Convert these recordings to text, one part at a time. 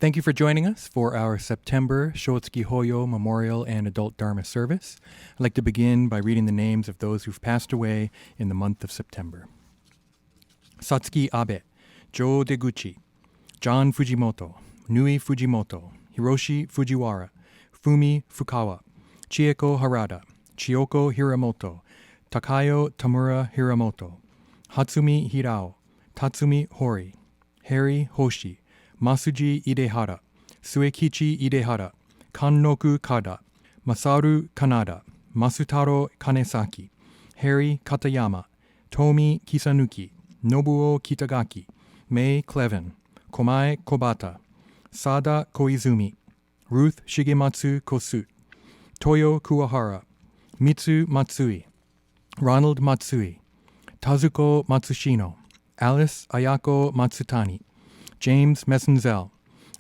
Thank you for joining us for our September Shotsuki Hoyo Memorial and Adult Dharma service. I'd like to begin by reading the names of those who've passed away in the month of September. Satsuki Abe, Jo Deguchi, John Fujimoto, Nui Fujimoto, Hiroshi Fujiwara, Fumi Fukawa, Chieko Harada, Chiyoko Hiramoto, Takayo Tamura Hiramoto, Hatsumi Hirao, Tatsumi Hori, Harry Hoshi, Masuji Idehara, Suekichi Idehara, Kannoku Kada, Masaru Kanada, Masutaro Kanesaki, Harry Katayama, Tomi Kisanuki, Nobuo Kitagaki, Mei Clevin, Komae Kobata, Sada Koizumi, Ruth Shigematsu Kosu, Toyo Kuwahara, Mitsu Matsui, Ronald Matsui, Tazuko Matsushino, Alice Ayako Matsutani, James Messenzel,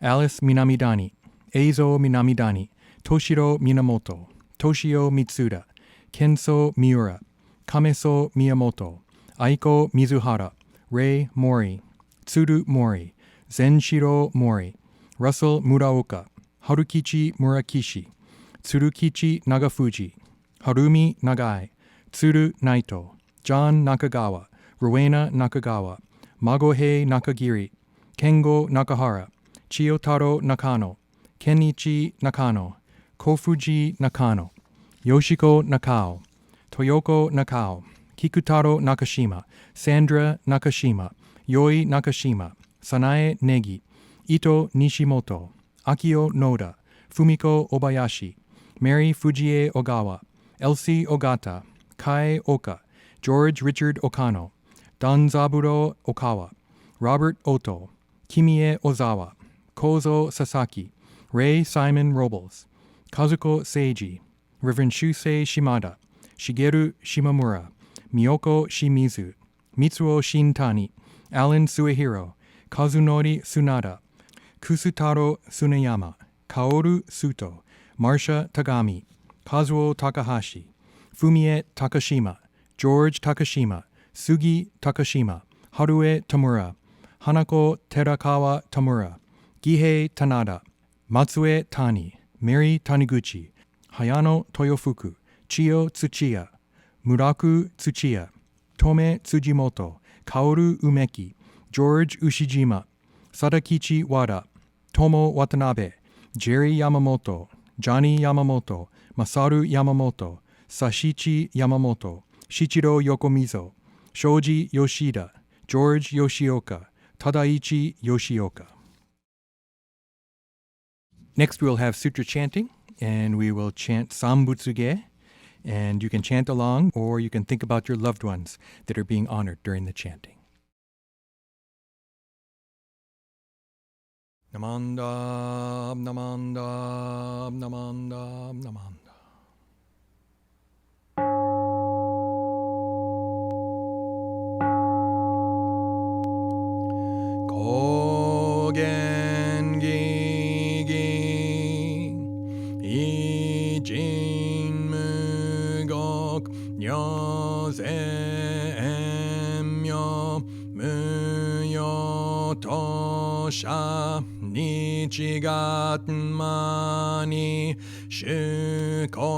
Alice Minamidani, Eizo Minamidani, Toshiro Minamoto, Toshio Mitsuda, Kenso Miura, Kameso Miyamoto, Aiko Mizuhara, Rei Mori, Tsuru Mori, Zenshiro Mori, Russell Muraoka, Harukichi Murakishi, Tsurukichi Nagafuji, Harumi Nagai, Tsuru Naito, John Nakagawa, Rowena Nakagawa, Magohei Nakagiri, Kengo Nakahara, Chiyotaro Nakano, Kenichi Nakano, Kofuji Nakano, Yoshiko Nakao, Toyoko Nakao, Kikutaro Nakashima, Sandra Nakashima, Yoi Nakashima, Sanae Negi, Ito Nishimoto, Akio Noda, Fumiko Obayashi, Mary Fujie Ogawa, Elsie Ogata, Kai Oka, George Richard Okano, Danzaburo Okawa, Robert Oto, Kimie Ozawa, Kozo Sasaki, Ray Simon Robles, Kazuko Seiji, Reverend Shusei Shimada, Shigeru Shimamura, Miyoko Shimizu, Mitsuo Shintani, Alan Suehiro, Kazunori Tsunada, Kusutaro Tsuneyama, Kaoru Suto, Marsha Tagami, Kazuo Takahashi, Fumie Takashima, George Takashima, Sugi Takashima, Harue Tamura, Hanako Terakawa Tamura, Gihei Tanada, Matsue Tani, Mary Taniguchi, Hayano Toyofuku, Chiyo Tsuchiya, Muraku Tsuchiya, Tome Tsujimoto, Kaoru Umeki, George Ushijima, Sadakichi Wada, Tomo Watanabe, Jerry Yamamoto, Johnny Yamamoto, Masaru Yamamoto, Sashichi Yamamoto, Shichiro Yokomizo, Shoji Yoshida, George Yoshioka, Tadaichi Yoshioka. Next we'll have Sutra chanting, and we will chant Sanbutsuge, and you can chant along, or you can think about your loved ones that are being honored during the chanting. Namanda, namanda, namanda, namanda. Kogen gigi, ijin mugok, nyoze emyo, muyo tosha, nichigatmani, shuko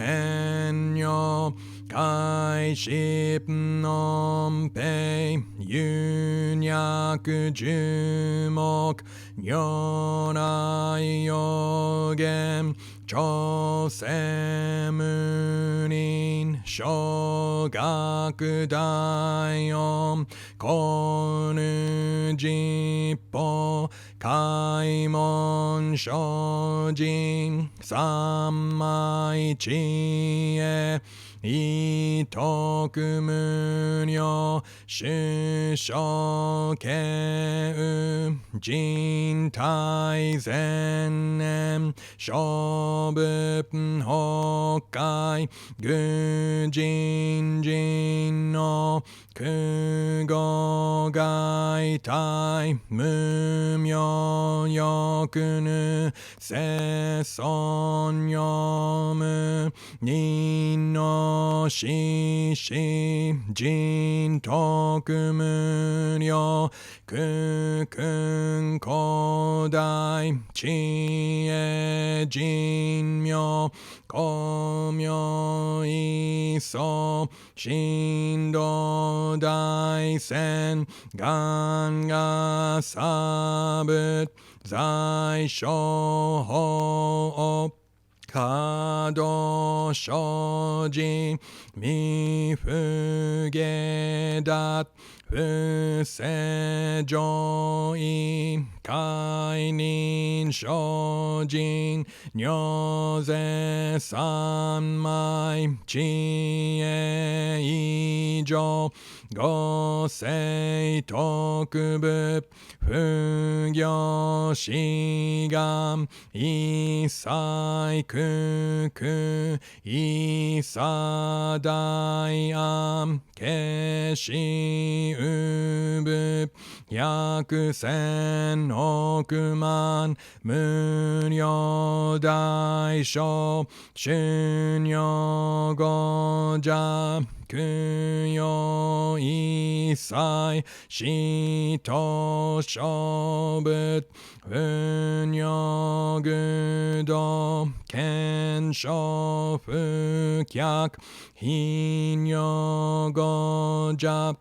enyo, kai shipnom pe, yunyaku jumok, nyorai yogen, chosemunin, shogaku daiyom, konu jippo, kaimon shojin, sammai chie, itoku munyo, shushoke jintai zenem, shobupn hokai, gujin jin no, kugogai 大体無明欲ぬせ尊読む人のしし人徳無量くくん古代知恵人名光明一層神道大仙願が差仏在所法可動生じ未不下脱不正上位解任精進如是三昧知恵以上五世特部不行志願一切空空一切大安決しうぶ百千億万無量大小修行五者供養一切死と勝仏不尿愚道検証不客頻尿五者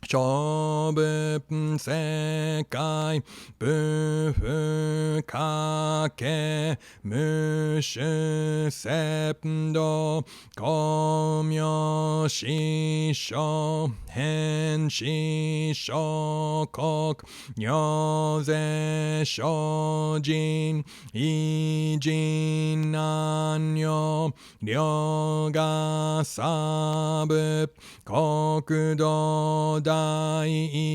勝仏世界不不可け無種sep道光明師匠変師諸国如是精進異人難女両が差仏国土第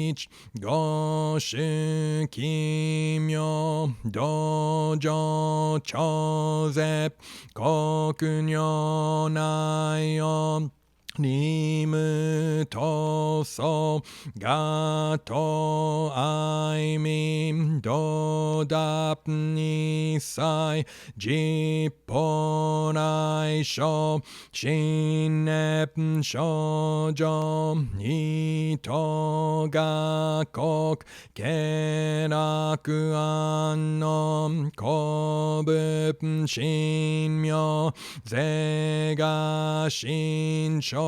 一五種奇妙道場超絶国如内音リムトソガトアイミンドダプニサイジポ内緒新ネプ少女イトガ国ケラクアンノコブ神妙ゼガ神書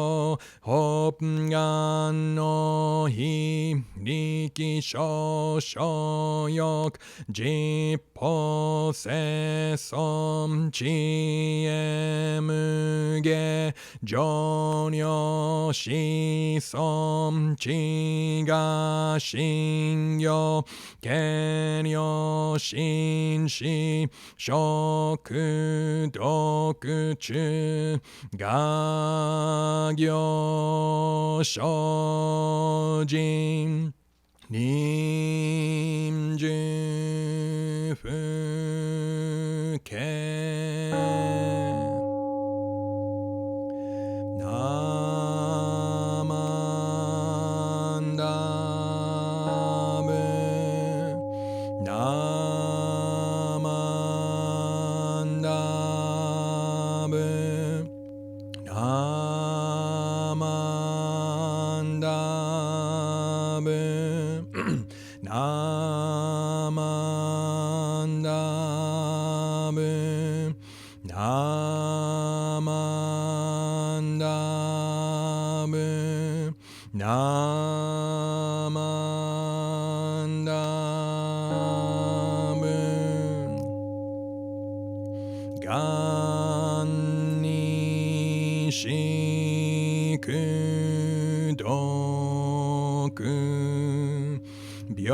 ホプガンの非力少々欲実法世尊知恵無下上領子孫知が信行権領心死食毒中が行精進臨終不敬ナマンダブナマンダブナマンダブナマンダブナマンダブナマンダブがんにしくどく平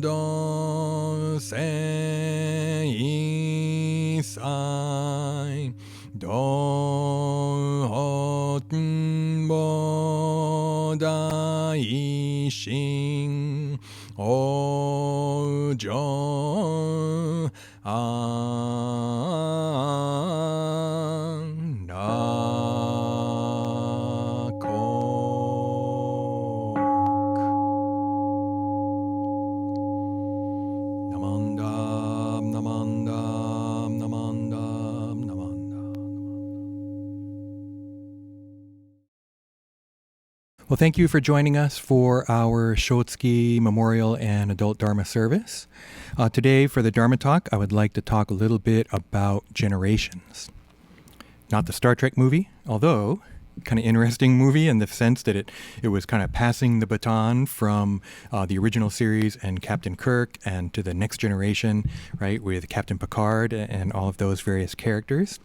等性一切道本菩提心往生安楽国 Well, thank you for joining us for our Shotsuki Memorial and Adult Dharma service. Today, for the Dharma talk, I would like to talk a little bit about generations. Not the Star Trek movie, although kind of interesting movie in the sense that it was kind of passing the baton from the original series and Captain Kirk and to the next generation, right, with Captain Picard and all of those various characters.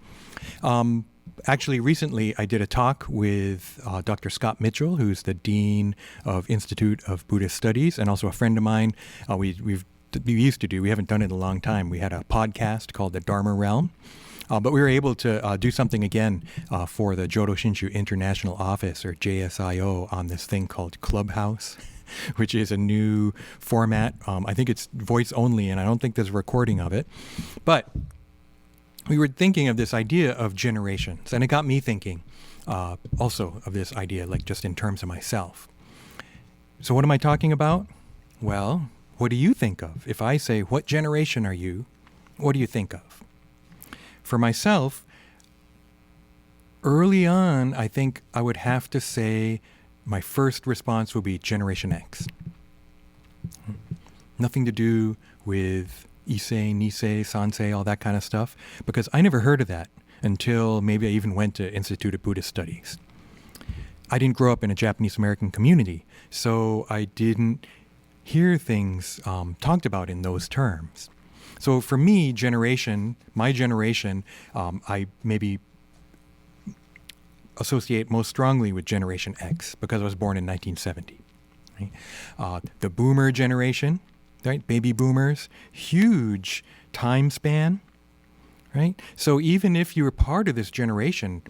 Actually, recently I did a talk with Dr. Scott Mitchell, who's the Dean of Institute of Buddhist Studies and also a friend of mine. We haven't done it in a long time. We had a podcast called The Dharma Realm. But we were able to do something again for the Jodo Shinshu International Office, or JSIO, on this thing called Clubhouse, which is a new format. I think it's voice only, and I don't think there's a recording of it. But we were thinking of this idea of generations, and it got me thinking also of this idea, like just in terms of myself. So what am I talking about? Well, what do you think of? If I say, what generation are you? What do you think of? For myself, early on, I think I would have to say my first response would be Generation X. Nothing to do with Issei, Nisei, Sansei, all that kind of stuff, because I never heard of that until maybe I even went to Institute of Buddhist Studies. I didn't grow up in a Japanese American community, so I didn't hear things talked about in those terms. So for me, my generation, I maybe associate most strongly with Generation X because I was born in 1970. Right? The boomer generation, right? Baby boomers, huge time span, right? So even if you were part of this generation,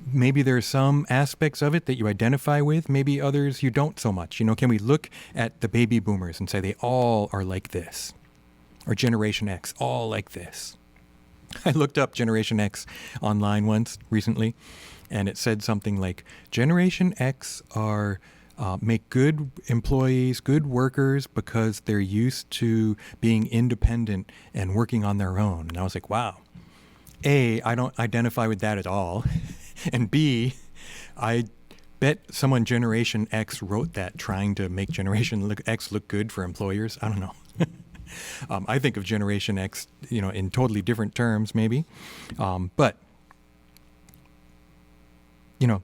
maybe there are some aspects of it that you identify with, maybe others you don't so much. Can we look at the baby boomers and say they all are like this? Or Generation X, all like this? I looked up Generation X online once recently, and it said something like, Generation X are make good employees, good workers, because they're used to being independent and working on their own. And I was like, wow. A, I don't identify with that at all. And B, I bet someone Generation X wrote that trying to make Generation X look good for employers. I don't know. I think of Generation X, in totally different terms, maybe. But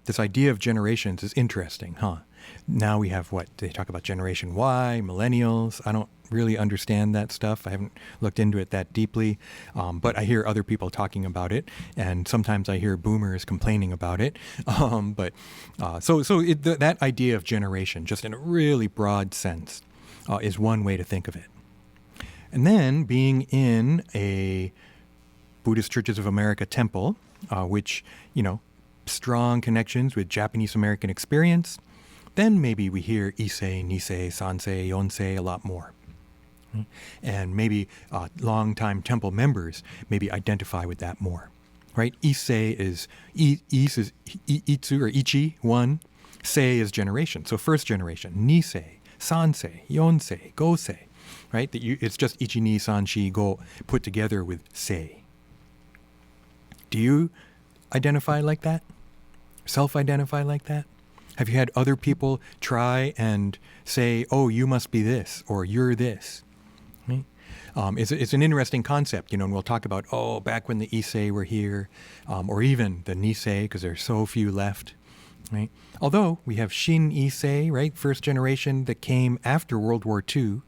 this idea of generations is interesting, huh? Now we have they talk about Generation Y, millennials. I don't really understand that stuff. I haven't looked into it that deeply, but I hear other people talking about it, and sometimes I hear boomers complaining about it. That idea of generation, just in a really broad sense, is one way to think of it. And then being in a Buddhist Churches of America temple, which, strong connections with Japanese American experience, then maybe we hear Issei, Nisei, Sansei, Yonsei a lot more. And maybe longtime temple members maybe identify with that more, right? Issei is, Itsu or Ichi, one. Sei is generation, so first generation. Nisei, Sansei, Yonsei, Gosei. Right? It's just Ichi, Ni, San, Shi, Go put together with Sei. Do you identify like that? Self-identify like that? Have you had other people try and say, oh, you must be this, or you're this? Right? It's an interesting concept, and we'll talk about, back when the Issei were here, or even the Nisei, because there's so few left. Right? Although we have Shin Issei, right? First generation that came after World War II.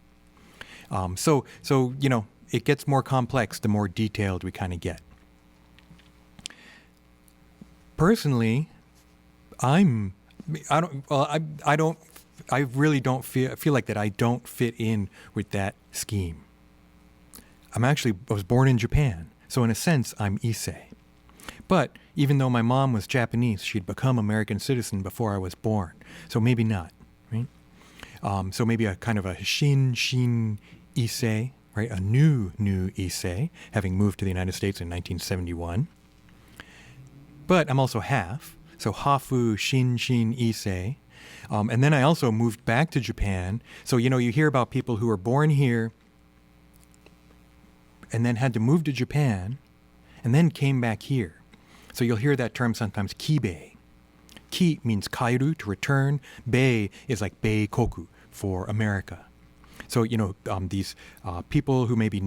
So it gets more complex the more detailed we kind of get. Personally, I really don't feel like that I don't fit in with that scheme. I was born in Japan, so in a sense, I'm Issei. But even though my mom was Japanese, she'd become American citizen before I was born, so maybe not, right? So maybe a kind of a Shin Issei, right? A new Issei, having moved to the United States in 1971. But I'm also half, so Hafu Shin Issei. And then I also moved back to Japan. So, you hear about people who were born here and then had to move to Japan and then came back here. So you'll hear that term sometimes, Kibe. ki means kairu, to return. Bei is like beikoku, for America. So, these people who may be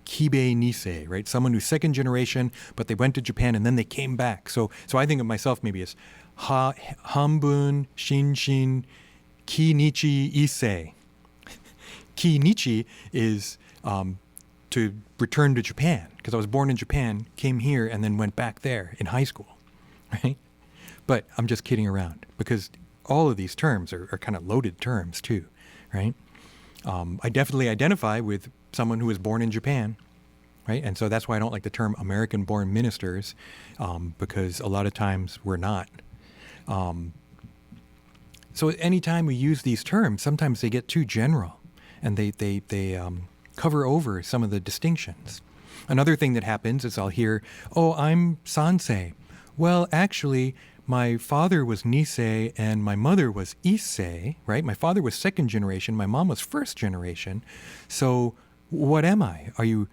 Kibe Nisei, right? Someone who's second generation, but they went to Japan and then they came back. So I think of myself maybe as Hambun Shinshin Kinichi Issei. Kinichi is to return to Japan, because I was born in Japan, came here, and then went back there in high school, right? But I'm just kidding around, because all of these terms are kind of loaded terms too, right? I definitely identify with someone who was born in Japan, right? And so that's why I don't like the term American-born ministers, because a lot of times we're not. So anytime we use these terms, sometimes they get too general, and they cover over some of the distinctions. Another thing that happens is I'll hear, oh, I'm Sansei. Well, actually, my father was Nisei and my mother was Issei, right? My father was second generation, my mom was first generation. So what am I? Are you,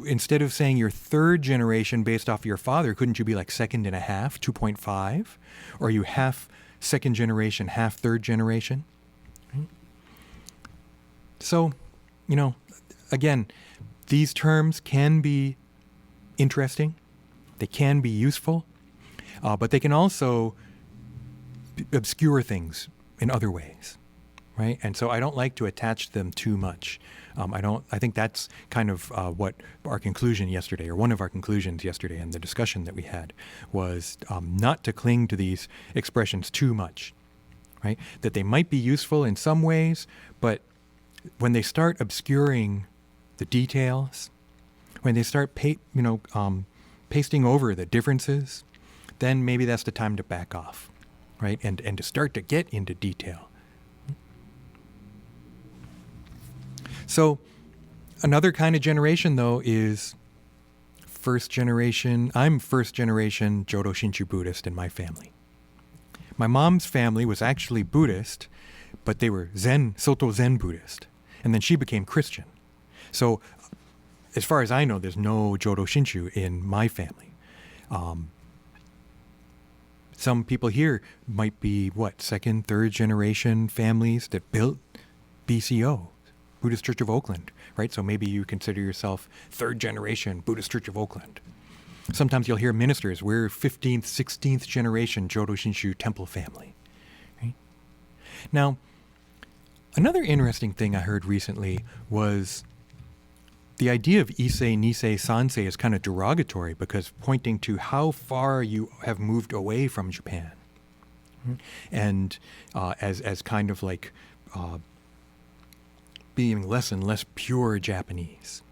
instead of saying you're third generation based off your father, couldn't you be like second and a half, 2.5? Or are you half second generation, half third generation? Right? So, again, these terms can be interesting. They can be useful. But they can also obscure things in other ways, right? And so I don't like to attach them too much. I think that's kind of what our conclusion yesterday, or one of our conclusions yesterday in the discussion that we had, was not to cling to these expressions too much, right? That they might be useful in some ways, but when they start obscuring the details, when they start pasting over the differences, then maybe that's the time to back off, right? And to start to get into detail. So another kind of generation, though, is first generation. I'm first generation Jodo Shinshu Buddhist in my family. My mom's family was actually Buddhist, but they were Soto Zen Buddhist. And then she became Christian. So as far as I know, there's no Jodo Shinshu in my family. Some people here might be, second, third generation families that built BCO, Buddhist Church of Oakland, right? So maybe you consider yourself third generation Buddhist Church of Oakland. Sometimes you'll hear ministers, we're 15th, 16th generation Jodo Shinshu temple family, right? Now, another interesting thing I heard recently was the idea of Issei, Nisei, Sansei is kind of derogatory, because pointing to how far you have moved away from Japan. And as kind of like being less and less pure Japanese.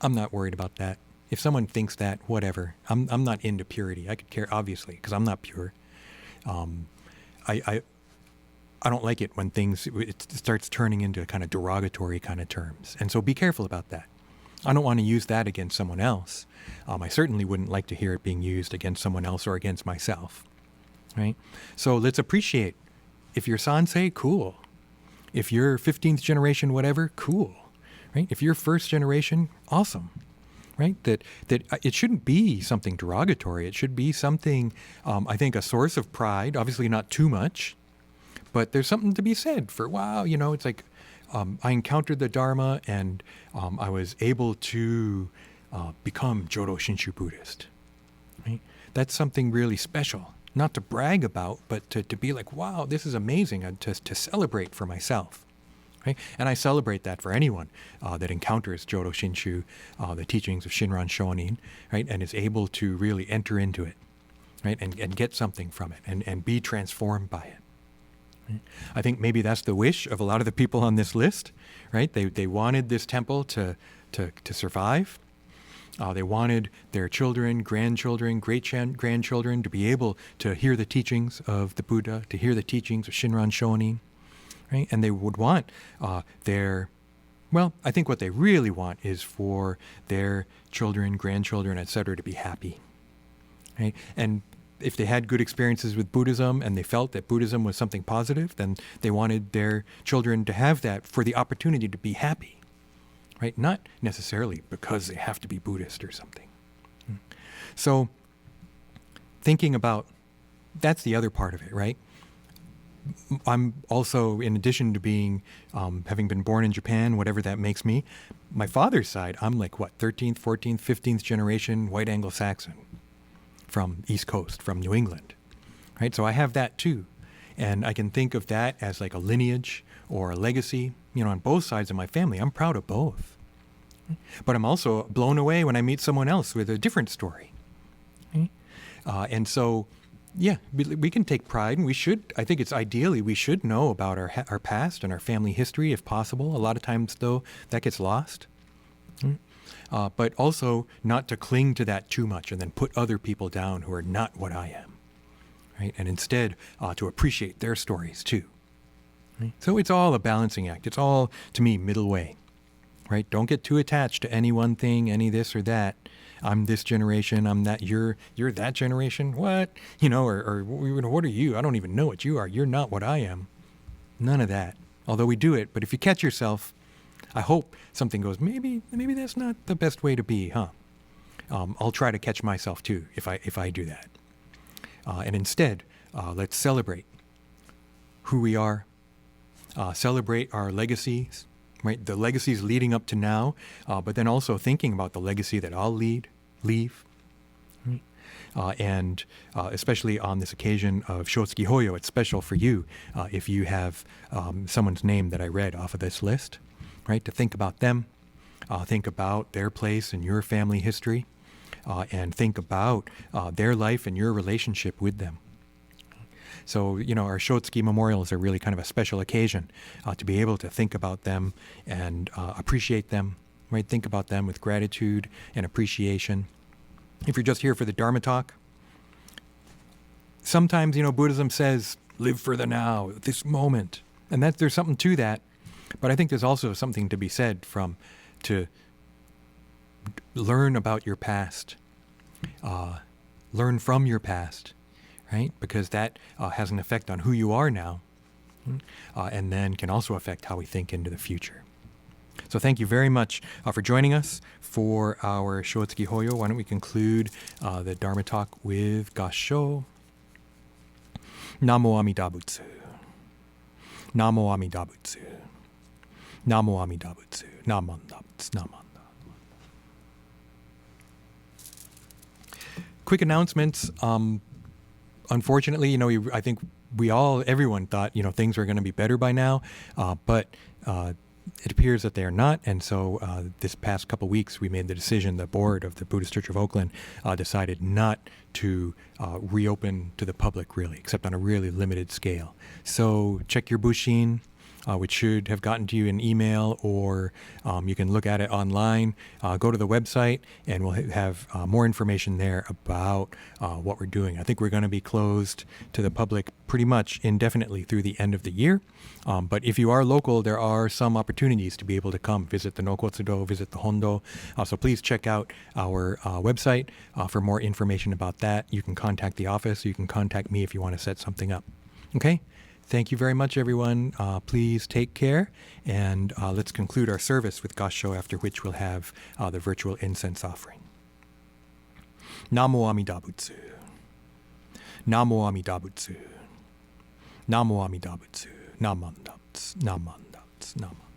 I'm not worried about that. If someone thinks that, whatever. I'm not into purity. I could care, obviously, because I'm not pure. I don't like it when it starts turning into kind of derogatory kind of terms. And so be careful about that. I don't want to use that against someone else. I certainly wouldn't like to hear it being used against someone else or against myself, right? So let's appreciate. If you're Sansei, cool. If you're 15th generation, whatever, cool, right? If you're first generation, awesome, right? That it shouldn't be something derogatory. It should be something, I think, a source of pride, obviously not too much, but there's something to be said for, wow, it's like I encountered the Dharma and I was able to become Jodo Shinshu Buddhist, right? That's something really special, not to brag about, but to be like, wow, this is amazing, to celebrate for myself, right? And I celebrate that for anyone that encounters Jodo Shinshu, the teachings of Shinran Shonin, right? And is able to really enter into it, right? And get something from it and be transformed by it. I think maybe that's the wish of a lot of the people on this list, right? They wanted this temple to survive. They wanted their children, grandchildren, great-grandchildren to be able to hear the teachings of the Buddha, to hear the teachings of Shinran Shonin, right? And they would want I think what they really want is for their children, grandchildren, etc., to be happy, right? And if they had good experiences with Buddhism and they felt that Buddhism was something positive, then they wanted their children to have that for the opportunity to be happy, right? Not necessarily because they have to be Buddhist or something. So thinking about that's the other part of it, right? I'm also, in addition to being, having been born in Japan, whatever that makes me, my father's side, I'm like, what, 13th, 14th, 15th generation white Anglo-Saxon from East Coast, from New England, right? So I have that too. And I can think of that as like a lineage or a legacy, on both sides of my family. I'm proud of both. But I'm also blown away when I meet someone else with a different story. And so, yeah, we can take pride, and we should. I think it's ideally we should know about our past and our family history if possible. A lot of times, though, that gets lost. But also not to cling to that too much and then put other people down who are not what I am, right? And instead to appreciate their stories too. Right? So it's all a balancing act. It's all, to me, middle way, right? Don't get too attached to any one thing, any this or that. I'm this generation, I'm that, you're that generation, what? Or what are you? I don't even know what you are. You're not what I am. None of that. Although we do it, but if you catch yourself, I hope something goes, maybe that's not the best way to be, huh? I'll try to catch myself too if I do that. And instead, let's celebrate who we are, celebrate our legacies, right? The legacies leading up to now, but then also thinking about the legacy that I'll leave. Right? And especially on this occasion of Shotsuki Hoyo, it's special for you if you have someone's name that I read off of this list, right? To think about them, think about their place in your family history, and think about their life and your relationship with them. So, our Shotsuki memorials are really kind of a special occasion to be able to think about them and appreciate them, right? Think about them with gratitude and appreciation. If you're just here for the Dharma talk, sometimes, Buddhism says, live for the now, this moment. And there's something to that. But I think there's also something to be said to learn about your past, learn from your past, right? Because that has an effect on who you are now, and then can also affect how we think into the future. So thank you very much for joining us for our Shotsuki Hoyo. Why don't we conclude the Dharma talk with Gassho. Namo Amida Butsu. Namo Amida Butsu. Namo Amida Butsu. Namanda Butsu. Namanda. Quick announcements. Unfortunately, I think everyone thought, things were going to be better by now, but it appears that they are not. And so this past couple weeks, we made the decision, the board of the Buddhist Church of Oakland decided not to reopen to the public, really, except on a really limited scale. So check your Bushin, which should have gotten to you in email, or you can look at it online. Go to the website, and we'll have more information there about what we're doing. I think we're going to be closed to the public pretty much indefinitely through the end of the year. But if you are local, there are some opportunities to be able to come visit the Nokotsudo, visit the Hondo. So please check out our website for more information about that. You can contact the office. You can contact me if you want to set something up. Okay? Thank you very much, everyone. Please take care, and let's conclude our service with Gassho, after which we'll have the virtual incense offering. Namo Amida Butsu. Namo Amida Butsu. Namo Amida Butsu. Namanda Butsu. Namanda Butsu. Namanda.